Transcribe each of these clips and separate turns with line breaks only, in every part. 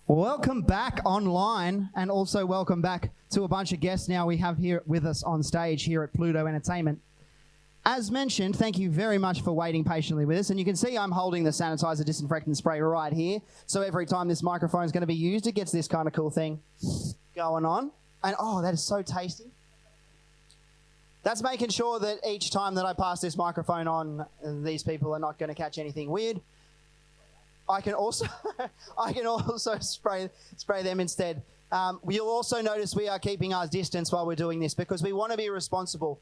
Welcome back online, and also welcome back to a bunch of guests now we have here with us on stage here at Pluto Entertainment. As mentioned, thank you very much for waiting patiently with us, and you can see I'm holding the sanitizer disinfectant spray right here, so every time this microphone is going to be used, it gets this kind of cool thing going on. And oh, that is so tasty. That's making sure that each time that I pass this microphone on, these people are not going to catch anything weird. I can also spray them instead. You'll also notice we are keeping our distance while we're doing this because we want to be responsible.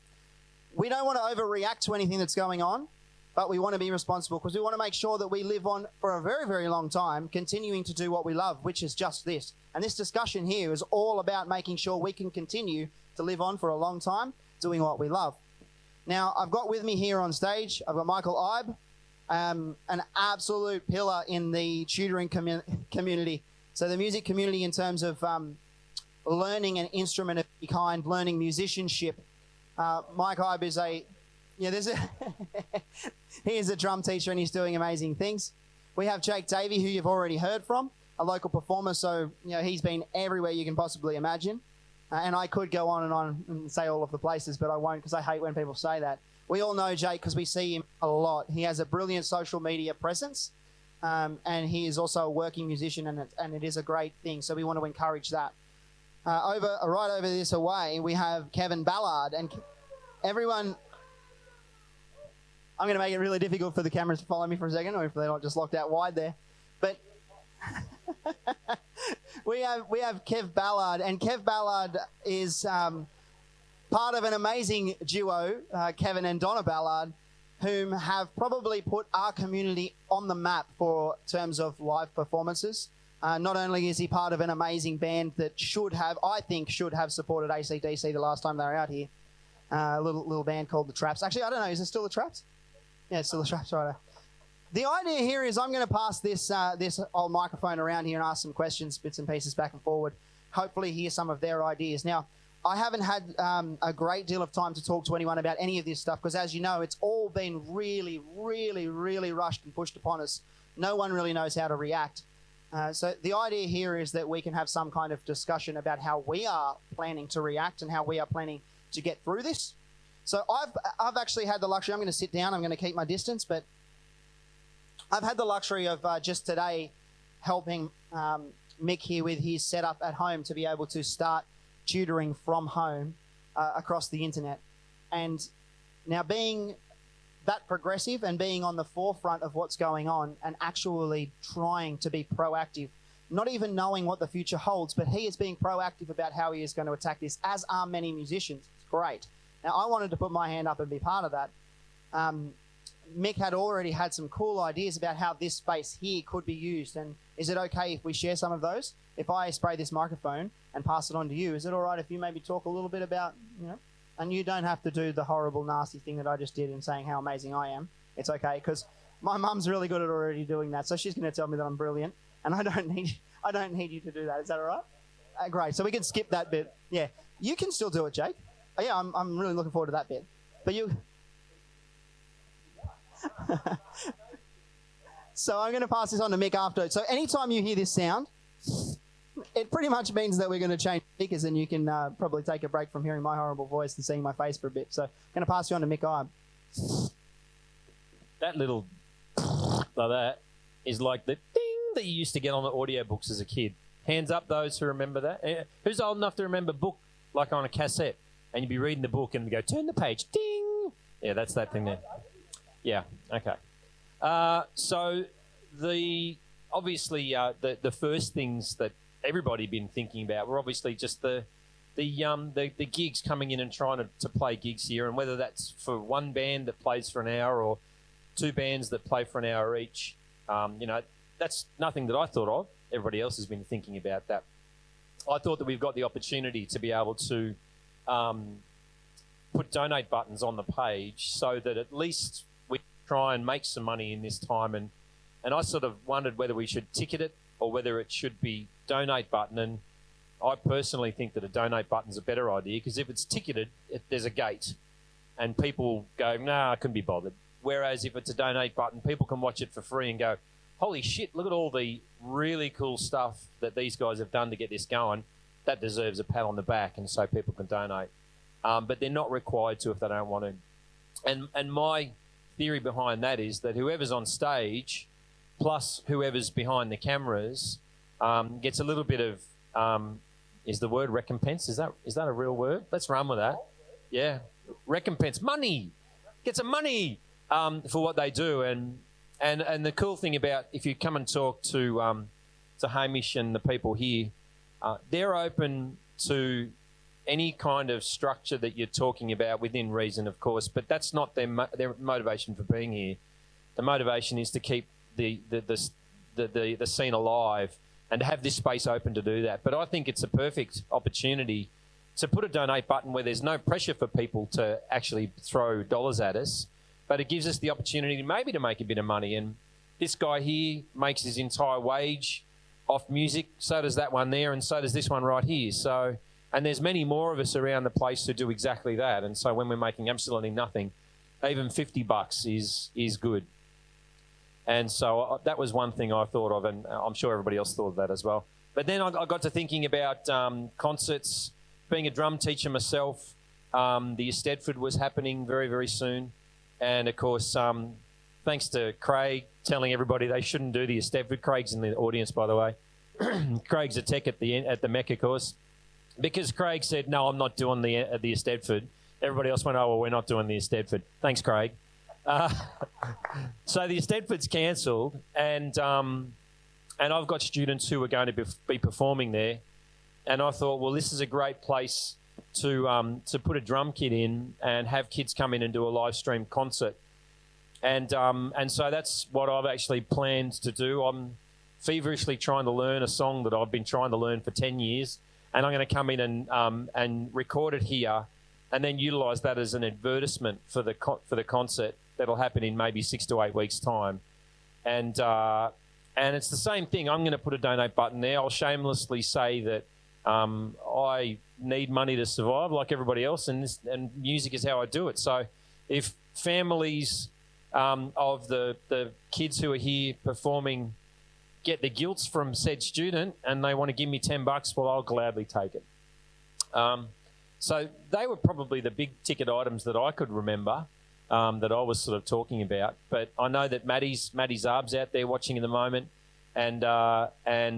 We don't want to overreact to anything that's going on, but we want to be responsible because we want to make sure that we live on for a very, very long time, continuing to do what we love, which is just this. And this discussion here is all about making sure we can continue to live on for a long time, doing what we love. Now, I've got with me here on stage, I've got Michael Ibe, an absolute pillar in the tutoring community. So the music community in terms of learning an instrument of any kind, learning musicianship. Mike Ibe is he is a drum teacher and he's doing amazing things. We have Jake Davey, who you've already heard from, a local performer. So, he's been everywhere you can possibly imagine. And I could go on and say all of the places, but I won't because I hate when people say that. We all know Jake because we see him a lot. He has a brilliant social media presence, and he is also a working musician, and it is a great thing. So we want to encourage that. Right over this away, we have Kevin Ballard, and everyone. I'm going to make it really difficult for the cameras to follow me for a second, or if they're not just locked out wide there. But we have Kev Ballard, and Kev Ballard is part of an amazing duo, Kevin and Donna Ballard, whom have probably put our community on the map for terms of live performances. Not only is he part of an amazing band that I think should have supported AC/DC the last time they were out here, a little band called The Traps. Actually, I don't know, is it still The Traps? Yeah, it's still The Traps, right. The idea here is I'm going to pass this old microphone around here and ask some questions, bits and pieces back and forward, hopefully hear some of their ideas. Now, I haven't had a great deal of time to talk to anyone about any of this stuff because, as you know, it's all been really, really, really rushed and pushed upon us. No one really knows how to react. So the idea here is that we can have some kind of discussion about how we are planning to react and how we are planning to get through this. So I've actually had the luxury. I'm going to sit down. I'm going to keep my distance, but I've had the luxury of just today helping Mick here with his setup at home to be able to start tutoring from home across the internet. And now being that progressive and being on the forefront of what's going on and actually trying to be proactive, not even knowing what the future holds, but he is being proactive about how he is going to attack this, as are many musicians. It's great. Now, I wanted to put my hand up and be part of that. Mick had already had some cool ideas about how this space here could be used. And is it okay if we share some of those? If I spray this microphone and pass it on to you, is it all right if you maybe talk a little bit about, and you don't have to do the horrible, nasty thing that I just did in saying how amazing I am. It's okay, because my mum's really good at already doing that, so she's going to tell me that I'm brilliant, and I don't need you to do that. Is that all right? Great, so we can skip that bit. Yeah, you can still do it, Jake. Oh, yeah, I'm really looking forward to that bit. But you... So I'm going to pass this on to Mick after. So anytime you hear this sound, it pretty much means that we're going to change speakers, and you can probably take a break from hearing my horrible voice and seeing my face for a bit. So I'm going to pass you on to Mick Ibe.
That little like that is like the ding that you used to get on the audiobooks as a kid. Hands up those who remember that. Who's old enough to remember book like on a cassette? And you'd be reading the book and go, turn the page, ding. Yeah, that's that thing there. Yeah, okay. So the first things that everybody been thinking about were obviously just the gigs coming in and trying to play gigs here, and whether that's for one band that plays for an hour or two bands that play for an hour each. That's nothing that I thought of. Everybody else has been thinking about that. I thought that we've got the opportunity to be able to put donate buttons on the page so that at least we try and make some money in this time. And I sort of wondered whether we should ticket it or whether it should be donate button. And I personally think that a donate button's a better idea, because if it's ticketed, there's a gate and people go, nah, I couldn't be bothered. Whereas if it's a donate button, people can watch it for free and go, holy shit, look at all the really cool stuff that these guys have done to get this going. That deserves a pat on the back, and so people can donate. But they're not required to if they don't want to. And my theory behind that is that whoever's on stage plus whoever's behind the cameras gets a little bit of, is the word recompense? Is that a real word? Let's run with that. Yeah. Recompense. Money. Get some money for what they do. And the cool thing about, if you come and talk to Hamish and the people here, they're open to any kind of structure that you're talking about within reason, of course, but that's not their motivation for being here. The motivation is to keep the scene alive and to have this space open to do that. But I think it's a perfect opportunity to put a donate button where there's no pressure for people to actually throw dollars at us, but it gives us the opportunity maybe to make a bit of money. And this guy here makes his entire wage off music, so does that one there, and so does this one right here. So, and there's many more of us around the place who do exactly that. And so when we're making absolutely nothing, even $50 is good. And so that was one thing I thought of, and I'm sure everybody else thought of that as well. But then I got to thinking about concerts. Being a drum teacher myself, the Eisteddfod was happening very, very soon. And, of course, thanks to Craig telling everybody they shouldn't do the Eisteddfod. Craig's in the audience, by the way. Craig's a tech at the Mecca course. Because Craig said, no, I'm not doing the Eisteddfod, everybody else went, oh, well, we're not doing the Eisteddfod. Thanks, Craig. So the Eisteddfod's cancelled, and I've got students who are going to be performing there. And I thought, well, this is a great place to put a drum kit in and have kids come in and do a live stream concert. And so that's what I've actually planned to do. I'm feverishly trying to learn a song that I've been trying to learn for 10 years. And I'm going to come in and record it here and then utilise that as an advertisement for the concert that'll happen in maybe 6 to 8 weeks' time. And it's the same thing. I'm going to put a donate button there. I'll shamelessly say that I need money to survive like everybody else, and music is how I do it. So if families of the kids who are here performing get the gilts from said student and they want to give me $10, well, I'll gladly take it. So they were probably the big ticket items that I could remember that I was sort of talking about. But I know that Matty Zarb's out there watching at the moment, and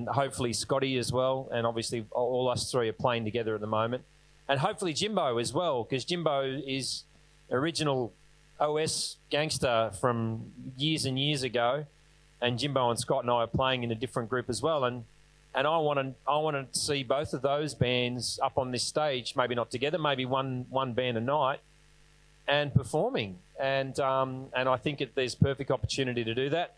hopefully Scotty as well, and obviously all us three are playing together at the moment. And hopefully Jimbo as well, because Jimbo is original OS gangster from years and years ago. And Jimbo and Scott and I are playing in a different group as well, and I want to see both of those bands up on this stage, maybe not together, maybe one band a night, and performing. And I think there's perfect opportunity to do that.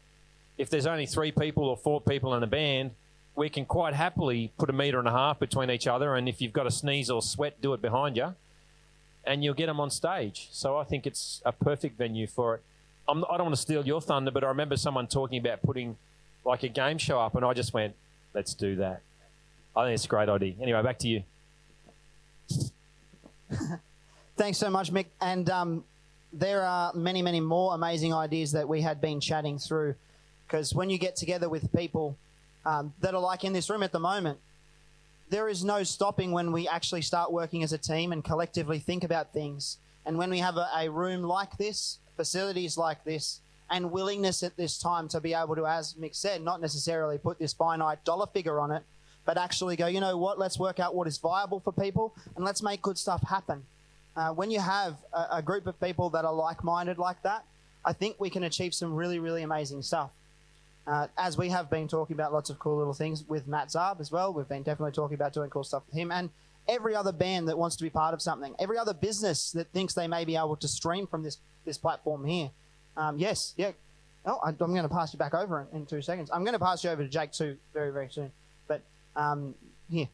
If there's only 3 people or 4 people in a band, we can quite happily put 1.5 meters between each other, and if you've got a sneeze or sweat, do it behind you, and you'll get them on stage. So I think it's a perfect venue for it. I don't want to steal your thunder, but I remember someone talking about putting like a game show up, and I just went, let's do that. I think it's a great idea. Anyway, back to you.
Thanks so much, Mick. And there are many, many more amazing ideas that we had been chatting through, because when you get together with people that are like in this room at the moment, there is no stopping when we actually start working as a team and collectively think about things. And when we have a room like this, facilities like this, and willingness at this time to be able to, as Mick said, not necessarily put this finite dollar figure on it, but actually go, you know what, let's work out what is viable for people and let's make good stuff happen. When you have a group of people that are like-minded like that, I think we can achieve some really, really amazing stuff. As we have been talking about lots of cool little things with Matt Zarb as well, we've been definitely talking about doing cool stuff with him, and every other band that wants to be part of something, every other business that thinks they may be able to stream from this platform here. Yes, yeah. Oh, I'm going to pass you back over in 2 seconds. I'm going to pass you over to Jake too very, very soon. But here.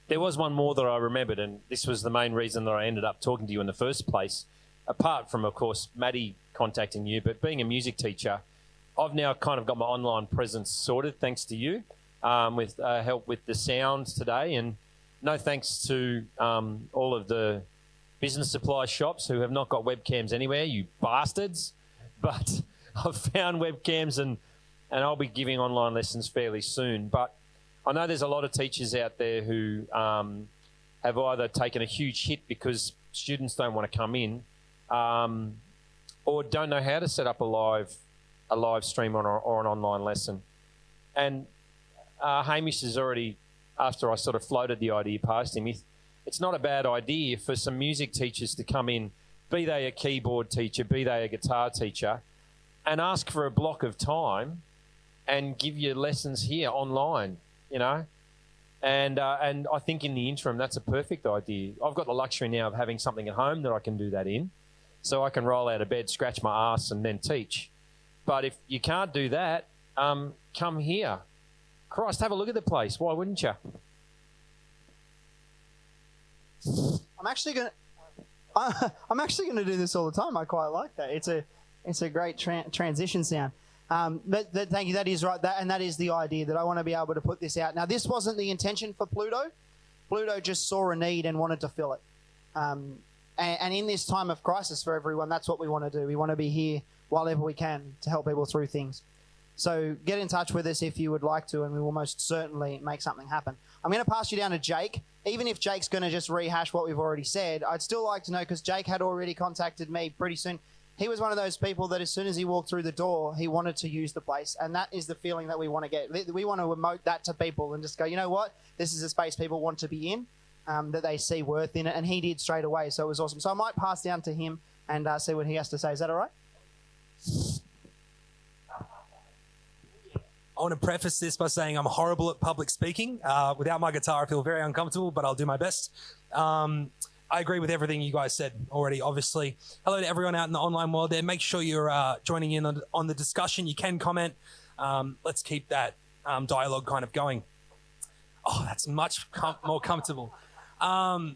There was one more that I remembered, and this was the main reason that I ended up talking to you in the first place, apart from, of course, Maddie contacting you. But being a music teacher, I've now kind of got my online presence sorted, thanks to you, with help with the sound today. And no thanks to all of the business supply shops who have not got webcams anywhere, you bastards. But I've found webcams and and I'll be giving online lessons fairly soon. But I know there's a lot of teachers out there who have either taken a huge hit because students don't want to come in, or don't know how to set up a live stream or an online lesson. And Hamish has already, after I sort of floated the idea past him, it's not a bad idea for some music teachers to come in, be they a keyboard teacher, be they a guitar teacher, and ask for a block of time and give you lessons here online, you know. And I think in the interim, that's a perfect idea. I've got the luxury now of having something at home that I can do that in. So I can roll out of bed, scratch my ass, and then teach. But if you can't do that, come here. Christ, have a look at the place. Why wouldn't you?
I'm actually gonna do this all the time. I quite like that. It's a great transition sound. But thank you. That is right. That is the idea, that I want to be able to put this out. Now, this wasn't the intention for Pluto. Pluto just saw a need and wanted to fill it. And in this time of crisis for everyone, that's what we want to do. We want to be here while ever we can to help people through things. So get in touch with us if you would like to, and we will most certainly make something happen. I'm going to pass you down to Jake. Even if Jake's going to just rehash what we've already said, I'd still like to know, because Jake had already contacted me pretty soon. He was one of those people that as soon as he walked through the door, he wanted to use the place. And that is the feeling that we want to get. We want to emote that to people and just go, you know what? This is a space people want to be in, that they see worth in it. And he did straight away, so it was awesome. So I might pass down to him and see what he has to say. Is that all right?
I want to preface this by saying I'm horrible at public speaking. Without my guitar, I feel very uncomfortable, but I'll do my best. I agree with everything you guys said already, obviously. Hello to everyone out in the online world there. Make sure you're joining in on the discussion. You can comment. Let's keep that dialogue kind of going. Oh, that's much more comfortable. I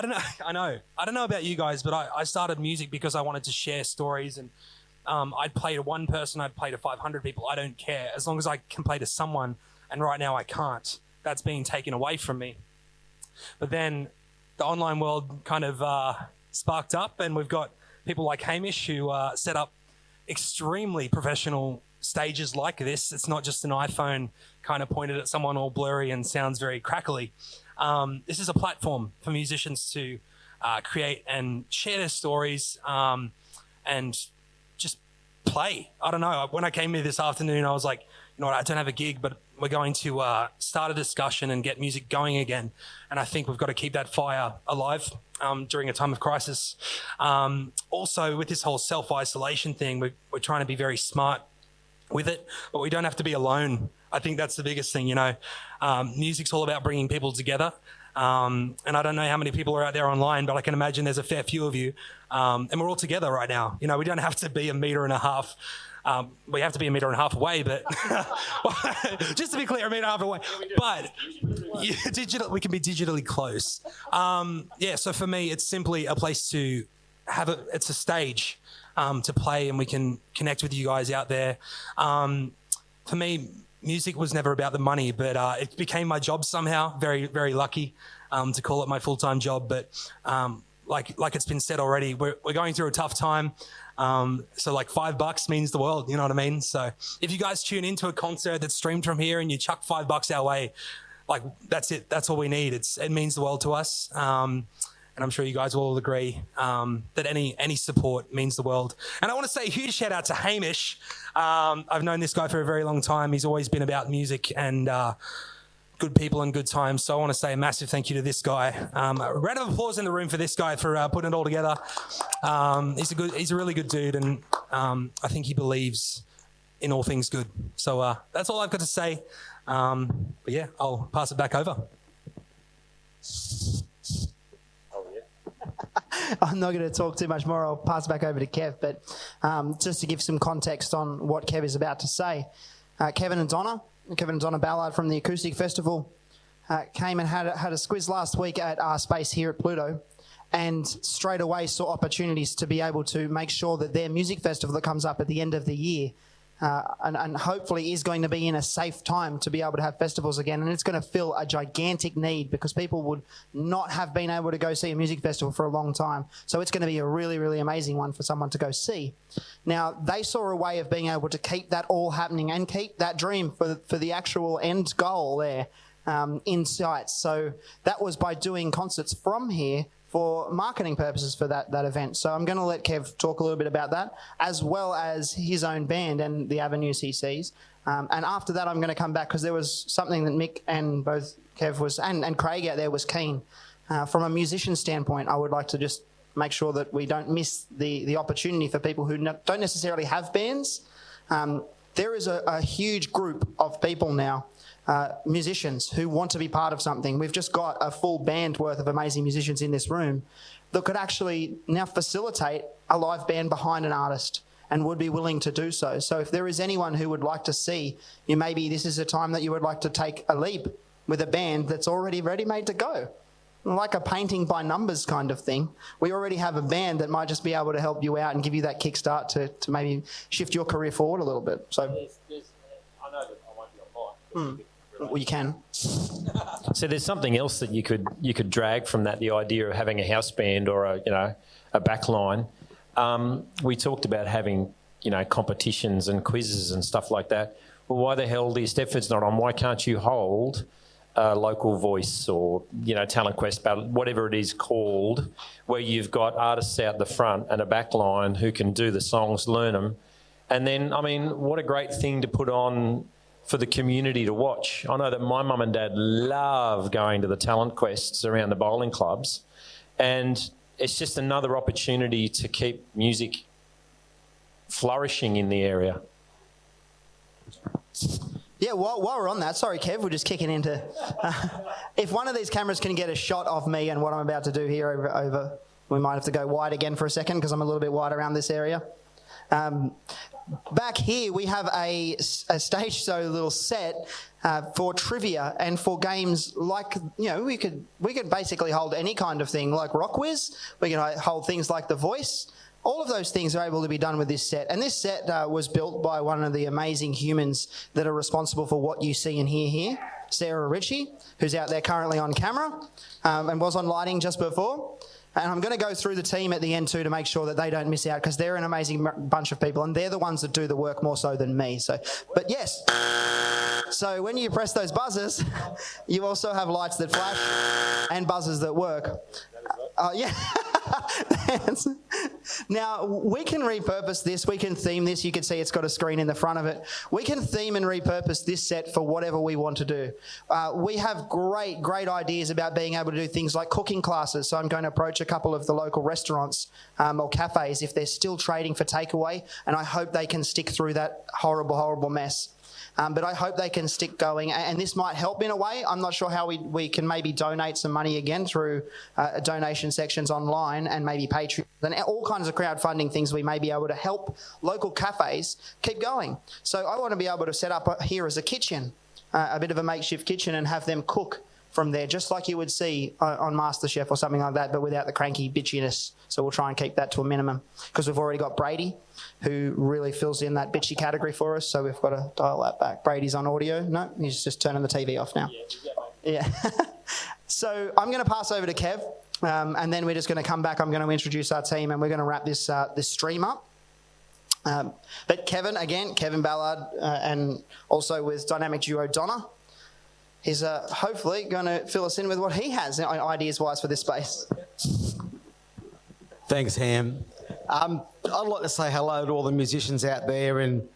don't know. I don't know about you guys, but I started music because I wanted to share stories, and I'd play to one person, I'd play to 500 people. I don't care, as long as I can play to someone. And right now I can't. That's being taken away from me. But then the online world kind of sparked up, and we've got people like Hamish who set up extremely professional stages like this. It's not just an iPhone kind of pointed at someone all blurry and sounds very crackly. This is a platform for musicians to create and share their stories and just play. I don't know. When I came here this afternoon, I was like, you know what, I don't have a gig, but we're going to start a discussion and get music going again. And I think we've got to keep that fire alive during a time of crisis. Also, with this whole self-isolation thing, we're trying to be very smart with it, but we don't have to be alone. I think that's the biggest thing, you know. Music's all about bringing people together. And I don't know how many people are out there online, but I can imagine there's a fair few of you. And we're all together right now. You know, we don't have to be 1.5 meters. We have to be 1.5 meters away, but just to be clear, 1.5 meters away. But we can be digitally close. Yeah, so for me, it's simply a place to it's a stage to play, and we can connect with you guys out there. For me, music was never about the money, but it became my job somehow. Very, very lucky to call it my full-time job. But like it's been said already, we're going through a tough time. So like $5 means the world, you know what I mean? So if you guys tune into a concert that's streamed from here and you chuck $5 our way, like that's it. That's all we need. It means the world to us. And I'm sure you guys will all agree that any support means the world. And I want to say a huge shout out to Hamish. I've known this guy for a very long time. He's always been about music and good people and good times. So I want to say a massive thank you to this guy. A round of applause in the room for this guy for putting it all together. He's a really good dude, and I think he believes in all things good. So that's all I've got to say. But yeah, I'll pass it back over.
I'm not going to talk too much more. I'll pass it back over to Kev. But just to give some context on what Kev is about to say, Kevin and Donna Ballard from the Acoustic Festival came and had a squiz last week at our space here at Pluto, and straight away saw opportunities to be able to make sure that their music festival that comes up at the end of the year and hopefully is going to be in a safe time to be able to have festivals again. And it's going to fill a gigantic need because people would not have been able to go see a music festival for a long time. So it's going to be a really, really amazing one for someone to go see. Now, they saw a way of being able to keep that all happening and keep that dream for the actual end goal there in sight. So that was by doing concerts from here for marketing purposes for that event. So I'm going to let Kev talk a little bit about that, as well as his own band and the avenues he sees. And after that, I'm going to come back because there was something that Mick and both Kev was, and Craig out there was keen. From a musician standpoint, I would like to just make sure that we don't miss the opportunity for people who don't necessarily have bands. There is a huge group of people now, musicians who want to be part of something. We've just got a full band worth of amazing musicians in this room that could actually now facilitate a live band behind an artist and would be willing to do so. So if there is anyone who would like to see, maybe this is a time that you would like to take a leap with a band that's already ready-made to go. Like a painting by numbers kind of thing. We already have a band that might just be able to help you out and give you that kickstart to maybe shift your career forward a little bit. So,
I know that I won't be on mic.
Well, you can.
So there's something else that you could drag from that, the idea of having a house band or a back line. We talked about having competitions and quizzes and stuff like that. Well, why the hell, the Stepford's not on? Why can't you hold a local voice or talent quest battle, whatever it is called, where you've got artists out the front and a back line who can do the songs, learn them, and then what a great thing to put on for the community to watch. I know that my mum and dad love going to the talent quests around the bowling clubs, and it's just another opportunity to keep music flourishing in the area.
Yeah, while we're on that, sorry Kev, we're just kicking into... if one of these cameras can get a shot of me and what I'm about to do here over we might have to go wide again for a second because I'm a little bit wide around this area. Back here we have a stage show little set for trivia and for games like, we could basically hold any kind of thing like Rock Whiz. We can hold things like The Voice. All of those things are able to be done with this set. And this set was built by one of the amazing humans that are responsible for what you see and hear here, Sarah Ritchie, who's out there currently on camera and was on lighting just before. And I'm going to go through the team at the end too to make sure that they don't miss out because they're an amazing bunch of people and they're the ones that do the work more so than me. But yes, so when you press those buzzers, you also have lights that flash and buzzers that work. Yeah. Now, we can repurpose this. We can theme this. You can see it's got a screen in the front of it. We can theme and repurpose this set for whatever we want to do. We have great ideas about being able to do things like cooking classes. So I'm going to approach a couple of the local restaurants or cafes if they're still trading for takeaway, and I hope they can stick through that horrible mess. But I hope they can stick going, and this might help in a way. I'm not sure how we can maybe donate some money again through donation sections online and maybe Patreon and all kinds of crowdfunding things. We may be able to help local cafes keep going. So I want to be able to set up here as a kitchen, a bit of a makeshift kitchen, and have them cook from there, just like you would see on MasterChef or something like that, but without the cranky bitchiness. So we'll try and keep that to a minimum because we've already got Brady, who really fills in that bitchy category for us. So we've got to dial that back. Brady's on audio. No, he's just turning the TV off now. Yeah. So I'm going to pass over to Kev, and then we're just going to come back. I'm going to introduce our team, and we're going to wrap this stream up. But Kevin Ballard, and also with dynamic duo Donna, he's hopefully going to fill us in with what he has ideas-wise for this space.
Thanks, Ham. I'd like to say hello to all the musicians out there and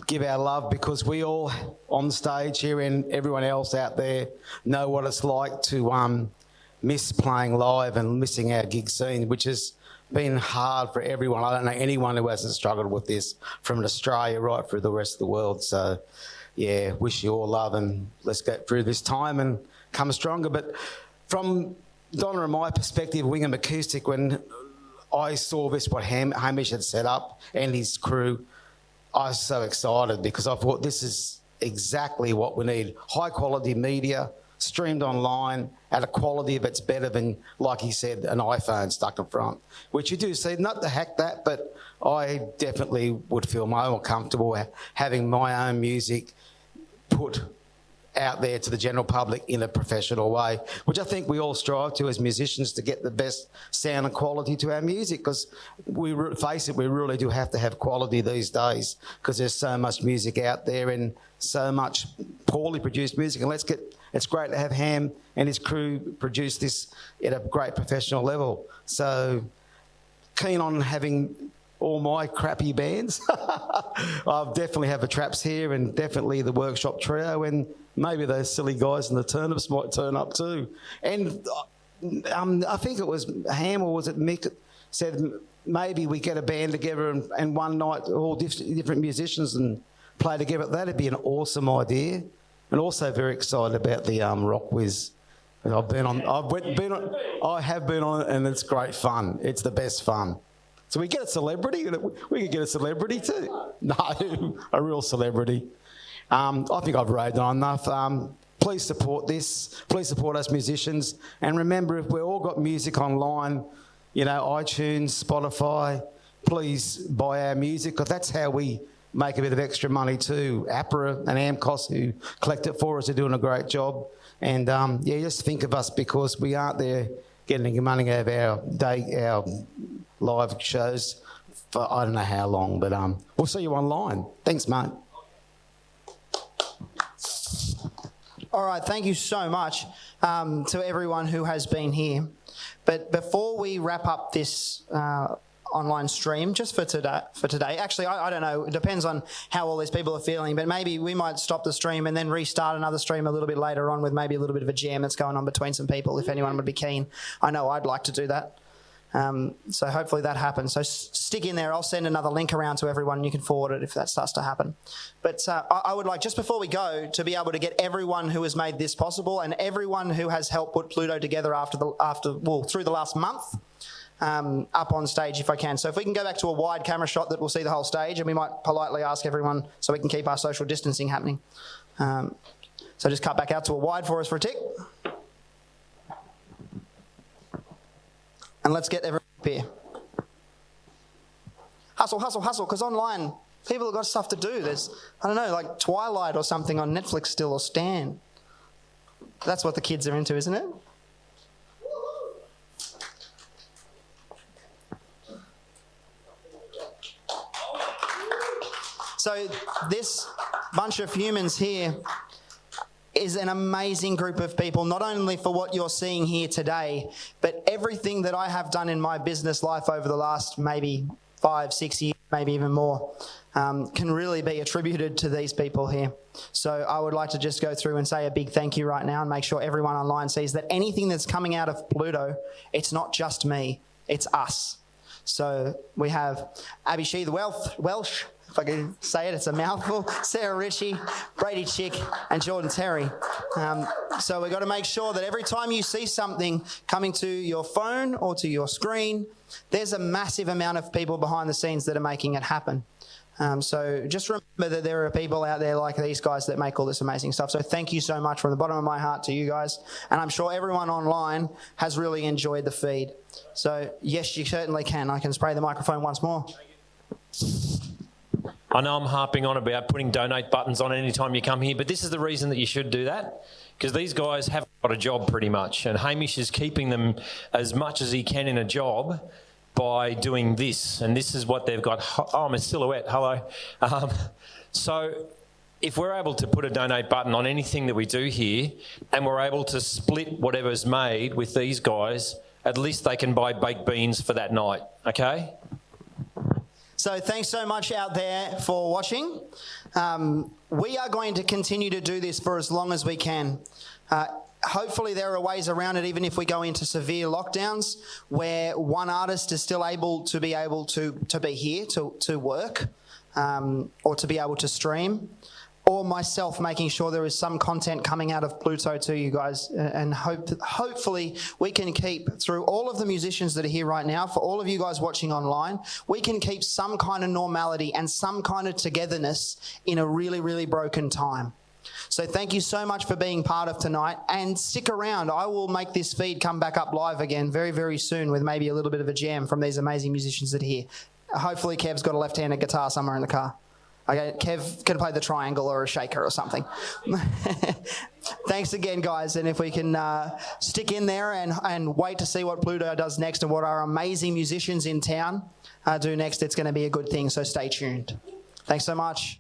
give our love because we all on stage here and everyone else out there know what it's like to miss playing live and missing our gig scene, which has been hard for everyone. I don't know anyone who hasn't struggled with this from Australia right through the rest of the world. So, yeah, wish you all love and let's get through this time and come stronger. But from Donna and my perspective, Wingham Acoustic, when I saw this, what Hamish had set up and his crew, I was so excited because I thought this is exactly what we need. High quality media, streamed online at a quality that's better than, like he said, an iPhone stuck in front, which you do see. Not to hack that, but I definitely would feel more comfortable having my own music put out there to the general public in a professional way, which I think we all strive to as musicians, to get the best sound and quality to our music, because face it, we really do have to have quality these days, because there's so much music out there and so much poorly produced music. And it's great to have Ham and his crew produce this at a great professional level. So keen on having all my crappy bands. I definitely have the Traps here, and definitely the Workshop Trio, and maybe those silly guys in the Turnips might turn up too. And I think it was Ham, or was it Mick, said maybe we get a band together and one night all different musicians and play together. That'd be an awesome idea. And also very excited about the Rock Whiz. I have been on it, and it's great fun. It's the best fun. So we get a celebrity. We could get a celebrity too. No, a real celebrity. I think I've raved on enough. Please support this. Please support us musicians. And remember, if we've all got music online, iTunes, Spotify, please buy our music, because that's how we make a bit of extra money too. APRA and AMCOS, who collect it for us, are doing a great job. And just think of us, because we aren't there getting money out of our live shows for I don't know how long, but we'll see you online. Thanks, mate.
All right, thank you so much to everyone who has been here. But before we wrap up this online stream, just for today, actually, I don't know, it depends on how all these people are feeling, but maybe we might stop the stream and then restart another stream a little bit later on with maybe a little bit of a jam that's going on between some people, if anyone would be keen. I know I'd like to do that. So hopefully that happens. So stick in there. I'll send another link around to everyone and you can forward it if that starts to happen. But I would like, just before we go, to be able to get everyone who has made this possible and everyone who has helped put Pluto together through the last month, up on stage if I can. So if we can go back to a wide camera shot that will see the whole stage, and we might politely ask everyone so we can keep our social distancing happening. So just cut back out to a wide for us for a tick. And let's get everyone up here. Hustle, hustle, hustle, because online, people have got stuff to do. There's, I don't know, like Twilight or something on Netflix still, or Stan. That's what the kids are into, isn't it? So this bunch of humans here is an amazing group of people, not only for what you're seeing here today, but everything that I have done in my business life over the last maybe 5-6 years, maybe even more, can really be attributed to these people here. So I would like to just go through and say a big thank you right now and make sure everyone online sees that anything that's coming out of Pluto, it's not just me, it's us. So we have Abby Shee, the Welsh, if I can say it, it's a mouthful, Sarah Ritchie, Brady Chick, and Jordan Terry. So we've got to make sure that every time you see something coming to your phone or to your screen, there's a massive amount of people behind the scenes that are making it happen. So just remember that there are people out there like these guys that make all this amazing stuff. So thank you so much from the bottom of my heart to you guys. And I'm sure everyone online has really enjoyed the feed. So yes, you certainly can. I can spray the microphone once more.
I know I'm harping on about putting donate buttons on any time you come here, but this is the reason that you should do that, because these guys have got a job pretty much, and Hamish is keeping them as much as he can in a job by doing this, and this is what they've got. Oh, I'm a silhouette, hello. So if we're able to put a donate button on anything that we do here, and we're able to split whatever's made with these guys, at least they can buy baked beans for that night, okay?
So thanks so much out there for watching. We are going to continue to do this for as long as we can. Hopefully there are ways around it, even if we go into severe lockdowns, where one artist is still able to be here to work, or to be able to stream, or myself making sure there is some content coming out of Pluto to you guys, and hopefully we can keep, through all of the musicians that are here right now, for all of you guys watching online, we can keep some kind of normality and some kind of togetherness in a really, really broken time. So thank you so much for being part of tonight, and stick around. I will make this feed come back up live again very, very soon with maybe a little bit of a jam from these amazing musicians that are here. Hopefully Kev's got a left-handed guitar somewhere in the car. Okay, Kev can play the triangle or a shaker or something. Thanks again, guys. And if we can stick in there and wait to see what Pluto does next and what our amazing musicians in town do next, it's going to be a good thing. So stay tuned. Thanks so much.